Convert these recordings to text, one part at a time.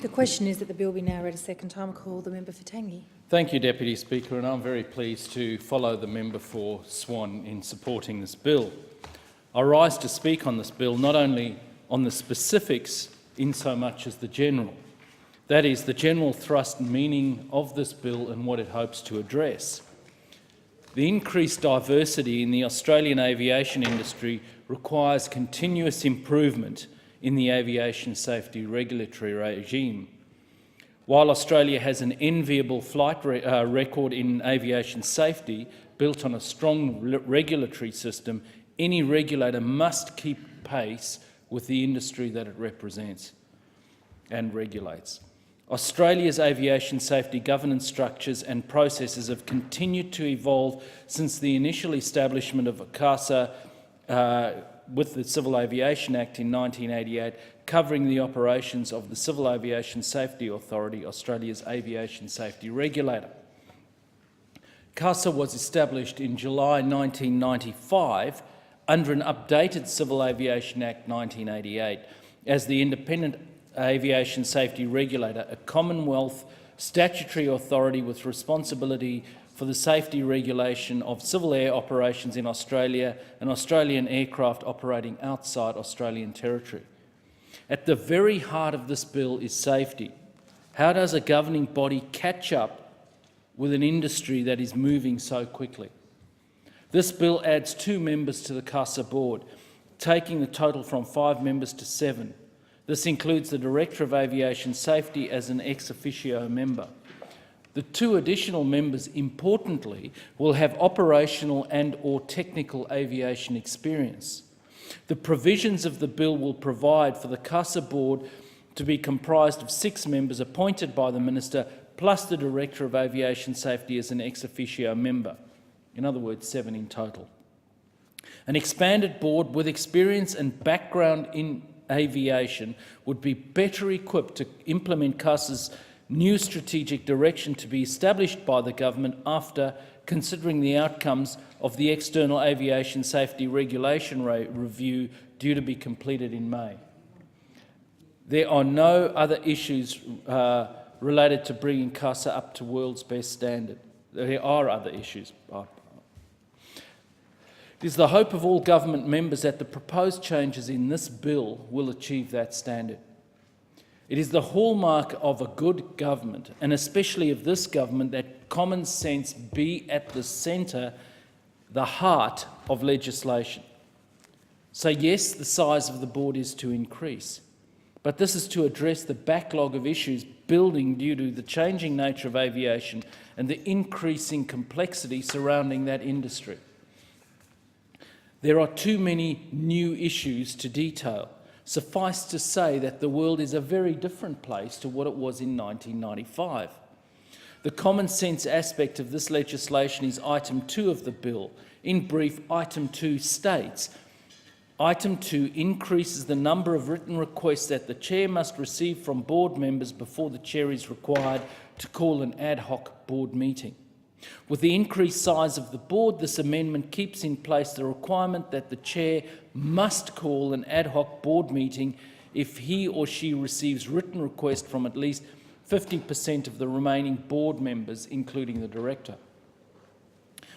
The question is that the bill be now read a second time. I call the member for Tangi. Thank you, Deputy Speaker, and I'm very pleased to follow the member for Swan in supporting this bill. I rise to speak on this bill not only on the specifics in so much as the general. That is, the general thrust and meaning of this bill and what it hopes to address. The increased diversity in the Australian aviation industry requires continuous improvement in the aviation safety regulatory regime. While Australia has an enviable flight record in aviation safety built on a strong regulatory system, any regulator must keep pace with the industry that it represents and regulates. Australia's aviation safety governance structures and processes have continued to evolve since the initial establishment of CASA with the Civil Aviation Act in 1988, covering the operations of the Civil Aviation Safety Authority, Australia's aviation safety regulator. CASA was established in July 1995 under an updated Civil Aviation Act 1988 as the Independent Aviation Safety Regulator, a Commonwealth statutory authority with responsibility for the safety regulation of civil air operations in Australia and Australian aircraft operating outside Australian territory. At the very heart of this bill is safety. How does a governing body catch up with an industry that is moving so quickly? This bill adds 2 members to the CASA board, taking the total from 5 members to 7. This includes the Director of Aviation Safety as an ex officio member. The 2 additional members, importantly, will have operational and/or technical aviation experience. The provisions of the bill will provide for the CASA board to be comprised of 6 members appointed by the Minister, plus the Director of Aviation Safety as an ex officio member. In other words, 7 in total. An expanded board with experience and background in aviation would be better equipped to implement CASA's new strategic direction to be established by the government after considering the outcomes of the External Aviation Safety Regulation Review due to be completed in May. There are no other issues related to bringing CASA up to world's best standard. There are other issues. It is the hope of all government members that the proposed changes in this bill will achieve that standard. It is the hallmark of a good government, and especially of this government, that common sense be at the centre, the heart of legislation. So yes, the size of the board is to increase, but this is to address the backlog of issues building due to the changing nature of aviation and the increasing complexity surrounding that industry. There are too many new issues to detail. Suffice to say that the world is a very different place to what it was in 1995. The common sense aspect of this legislation is item 2 of the bill. In brief, item 2 states, item 2 increases the number of written requests that the chair must receive from board members before the chair is required to call an ad hoc board meeting. With the increased size of the board, this amendment keeps in place the requirement that the chair must call an ad hoc board meeting if he or she receives written requests from at least 50% of the remaining board members, including the director.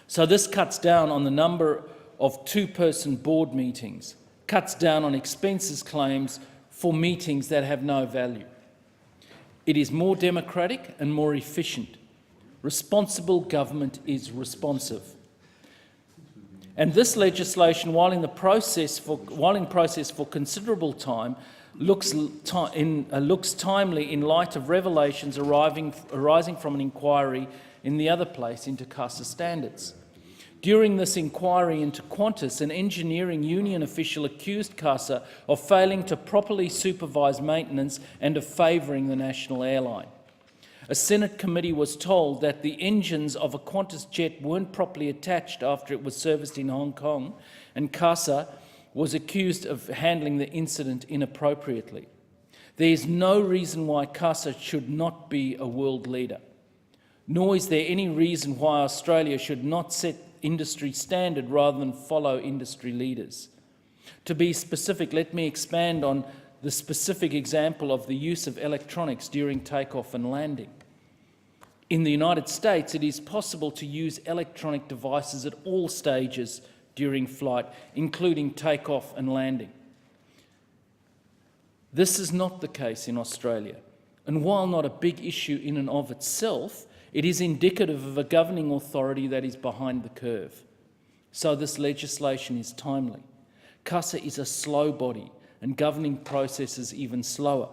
So this cuts down on the number of 2-person board meetings, cuts down on expenses claims for meetings that have no value. It is more democratic and more efficient. Responsible government is responsive. And this legislation, while in process for considerable time, looks timely in light of revelations arising from an inquiry in the other place into CASA standards. During this inquiry into Qantas, an engineering union official accused CASA of failing to properly supervise maintenance and of favouring the national airline. A Senate committee was told that the engines of a Qantas jet weren't properly attached after it was serviced in Hong Kong, and CASA was accused of handling the incident inappropriately. There is no reason why CASA should not be a world leader, nor is there any reason why Australia should not set industry standard rather than follow industry leaders. To be specific, let me expand on the specific example of the use of electronics during takeoff and landing. In the United States, it is possible to use electronic devices at all stages during flight, including takeoff and landing. This is not the case in Australia, and while not a big issue in and of itself, it is indicative of a governing authority that is behind the curve. So this legislation is timely. CASA is a slow body, and governing processes even slower.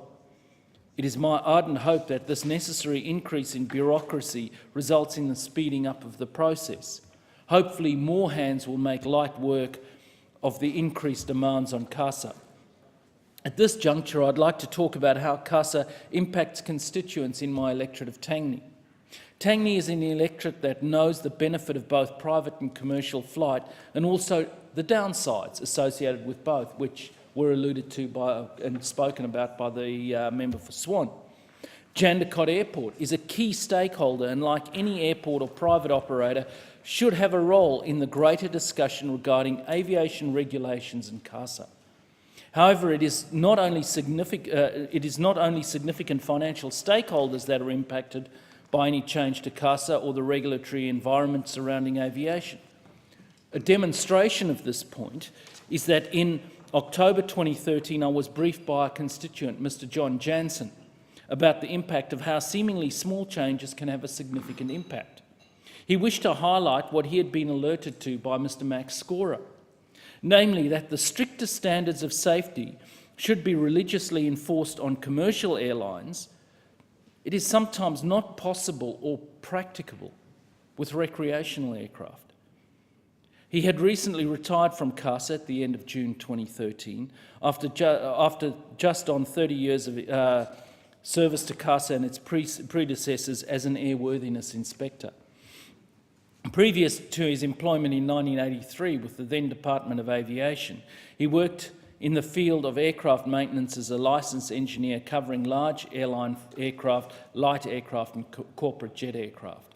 It is my ardent hope that this necessary increase in bureaucracy results in the speeding up of the process. Hopefully more hands will make light work of the increased demands on CASA. At this juncture, I'd like to talk about how CASA impacts constituents in my electorate of Tangney. Tangney is an electorate that knows the benefit of both private and commercial flight, and also the downsides associated with both, which were alluded to by and spoken about by the member for Swan. Jandakot Airport is a key stakeholder, and like any airport or private operator, should have a role in the greater discussion regarding aviation regulations and CASA. However, it is not only significant financial stakeholders that are impacted by any change to CASA or the regulatory environment surrounding aviation. A demonstration of this point is that in October 2013, I was briefed by a constituent, Mr. John Jansen, about the impact of how seemingly small changes can have a significant impact. He wished to highlight what he had been alerted to by Mr. Max Scorer, namely that the strictest standards of safety should be religiously enforced on commercial airlines. It is sometimes not possible or practicable with recreational aircraft. He had recently retired from CASA at the end of June 2013 after just on 30 years of service to CASA and its predecessors as an airworthiness inspector. Previous to his employment in 1983 with the then Department of Aviation, he worked in the field of aircraft maintenance as a licensed engineer covering large airline aircraft, light aircraft and corporate jet aircraft.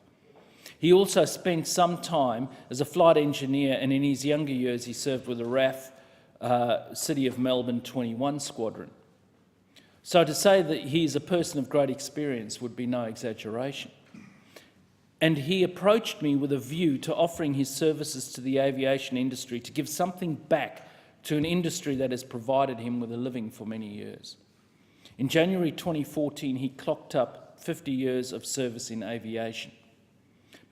He also spent some time as a flight engineer, and in his younger years he served with the RAF City of Melbourne 21 Squadron. So to say that he is a person of great experience would be no exaggeration. And he approached me with a view to offering his services to the aviation industry to give something back to an industry that has provided him with a living for many years. In January 2014, he clocked up 50 years of service in aviation.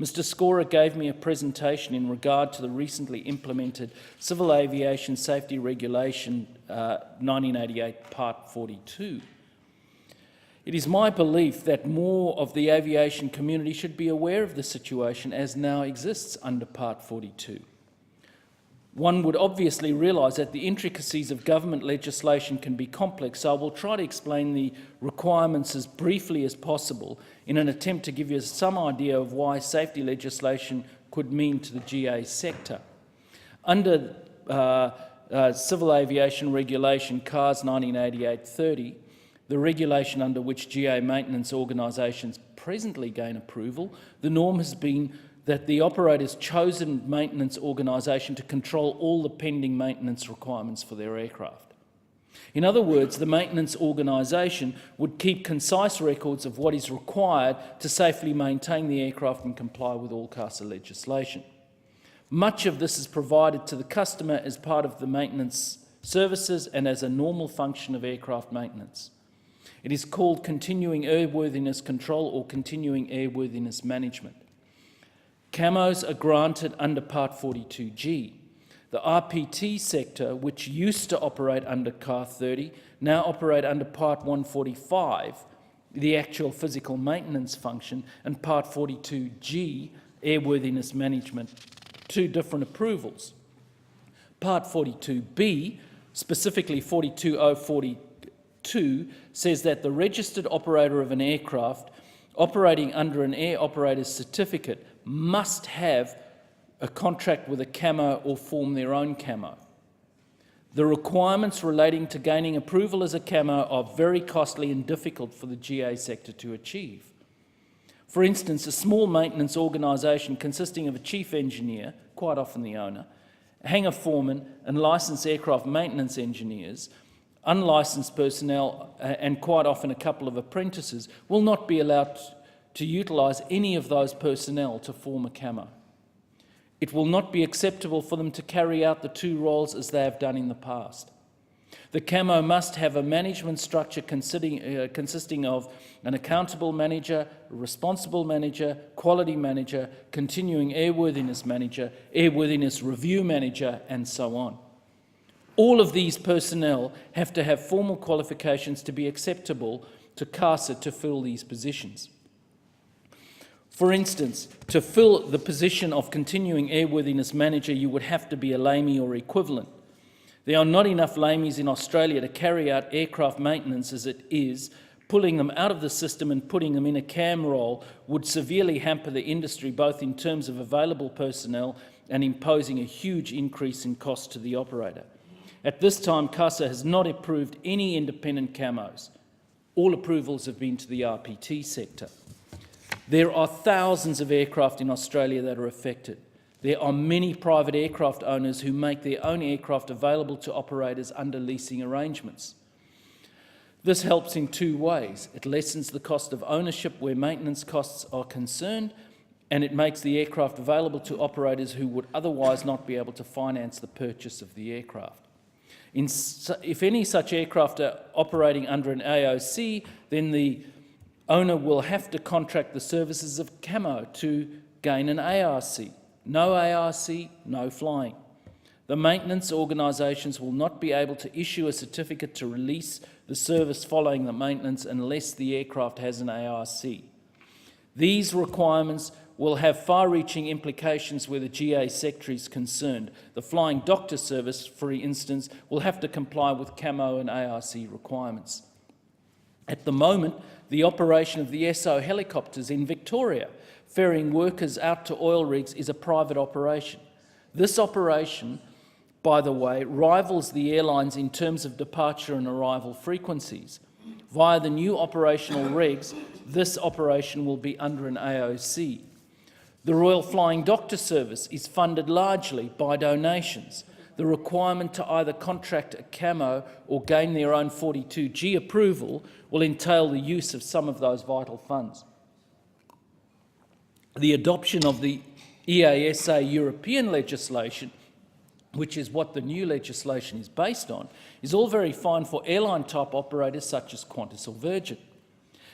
Mr. Scorer gave me a presentation in regard to the recently implemented Civil Aviation Safety Regulation 1988 Part 42. It is my belief that more of the aviation community should be aware of the situation as now exists under Part 42. One would obviously realise that the intricacies of government legislation can be complex, so I will try to explain the requirements as briefly as possible in an attempt to give you some idea of why safety legislation could mean to the GA sector. Under Civil Aviation Regulation CARS 1988-30, the regulation under which GA maintenance organisations presently gain approval, the norm has been that the operator's chosen maintenance organisation to control all the pending maintenance requirements for their aircraft. In other words, the maintenance organisation would keep concise records of what is required to safely maintain the aircraft and comply with all CASA legislation. Much of this is provided to the customer as part of the maintenance services and as a normal function of aircraft maintenance. It is called continuing airworthiness control or continuing airworthiness management. CAMOs are granted under Part 42G. The RPT sector, which used to operate under CAR 30, now operate under Part 145, the actual physical maintenance function, and Part 42G, airworthiness management, two different approvals. Part 42B, specifically 42042, says that the registered operator of an aircraft operating under an air operator's certificate must have a contract with a CAMO or form their own CAMO. The requirements relating to gaining approval as a CAMO are very costly and difficult for the GA sector to achieve. For instance, a small maintenance organisation consisting of a chief engineer, quite often the owner, hangar foreman and licensed aircraft maintenance engineers unlicensed personnel, and quite often a couple of apprentices, will not be allowed to utilise any of those personnel to form a camo. It will not be acceptable for them to carry out the two roles as they have done in the past. The camo must have a management structure consisting of an accountable manager, a responsible manager, quality manager, continuing airworthiness manager, airworthiness review manager, and so on. All of these personnel have to have formal qualifications to be acceptable to CASA to fill these positions. For instance, to fill the position of continuing airworthiness manager, you would have to be a LAME or equivalent. There are not enough LAMEs in Australia to carry out aircraft maintenance as it is. Pulling them out of the system and putting them in a CAM role would severely hamper the industry, both in terms of available personnel and imposing a huge increase in cost to the operator. At this time, CASA has not approved any independent camos. All approvals have been to the RPT sector. There are thousands of aircraft in Australia that are affected. There are many private aircraft owners who make their own aircraft available to operators under leasing arrangements. This helps in two ways. It lessens the cost of ownership where maintenance costs are concerned, and it makes the aircraft available to operators who would otherwise not be able to finance the purchase of the aircraft. If any such aircraft are operating under an AOC, then the owner will have to contract the services of camo to gain an ARC. No ARC, no flying. The maintenance organisations will not be able to issue a certificate to release the service following the maintenance unless the aircraft has an ARC. These requirements will have far-reaching implications where the GA sector is concerned. The Flying Doctor Service, for instance, will have to comply with camo and ARC requirements. At the moment, the operation of the SO helicopters in Victoria, ferrying workers out to oil rigs, is a private operation. This operation, by the way, rivals the airlines in terms of departure and arrival frequencies. Via the new operational regs, this operation will be under an AOC. The Royal Flying Doctor Service is funded largely by donations. The requirement to either contract a camo or gain their own 42G approval will entail the use of some of those vital funds. The adoption of the EASA European legislation, which is what the new legislation is based on, is all very fine for airline-type operators such as Qantas or Virgin.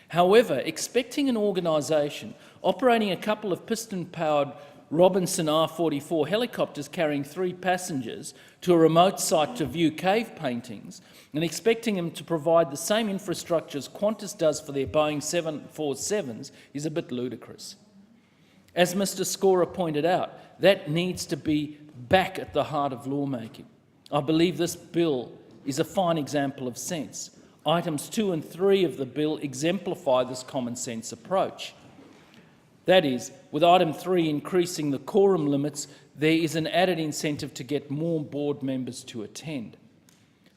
However, expecting an organisation operating a couple of piston-powered Robinson R-44 helicopters carrying 3 passengers to a remote site to view cave paintings and expecting them to provide the same infrastructure as Qantas does for their Boeing 747s is a bit ludicrous. As Mr. Scorer pointed out, that needs to be back at the heart of lawmaking. I believe this bill is a fine example of sense. Items 2 and 3 of the bill exemplify this common sense approach. That is, with item 3 increasing the quorum limits, there is an added incentive to get more board members to attend,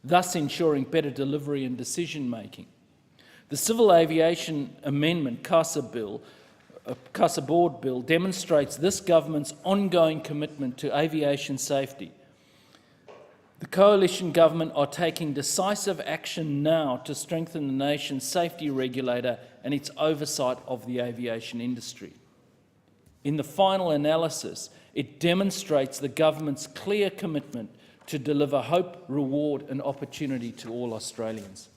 thus ensuring better delivery and decision-making. The Civil Aviation Amendment CASA Board Bill demonstrates this government's ongoing commitment to aviation safety. The coalition government are taking decisive action now to strengthen the nation's safety regulator and its oversight of the aviation industry. In the final analysis, it demonstrates the government's clear commitment to deliver hope, reward and opportunity to all Australians.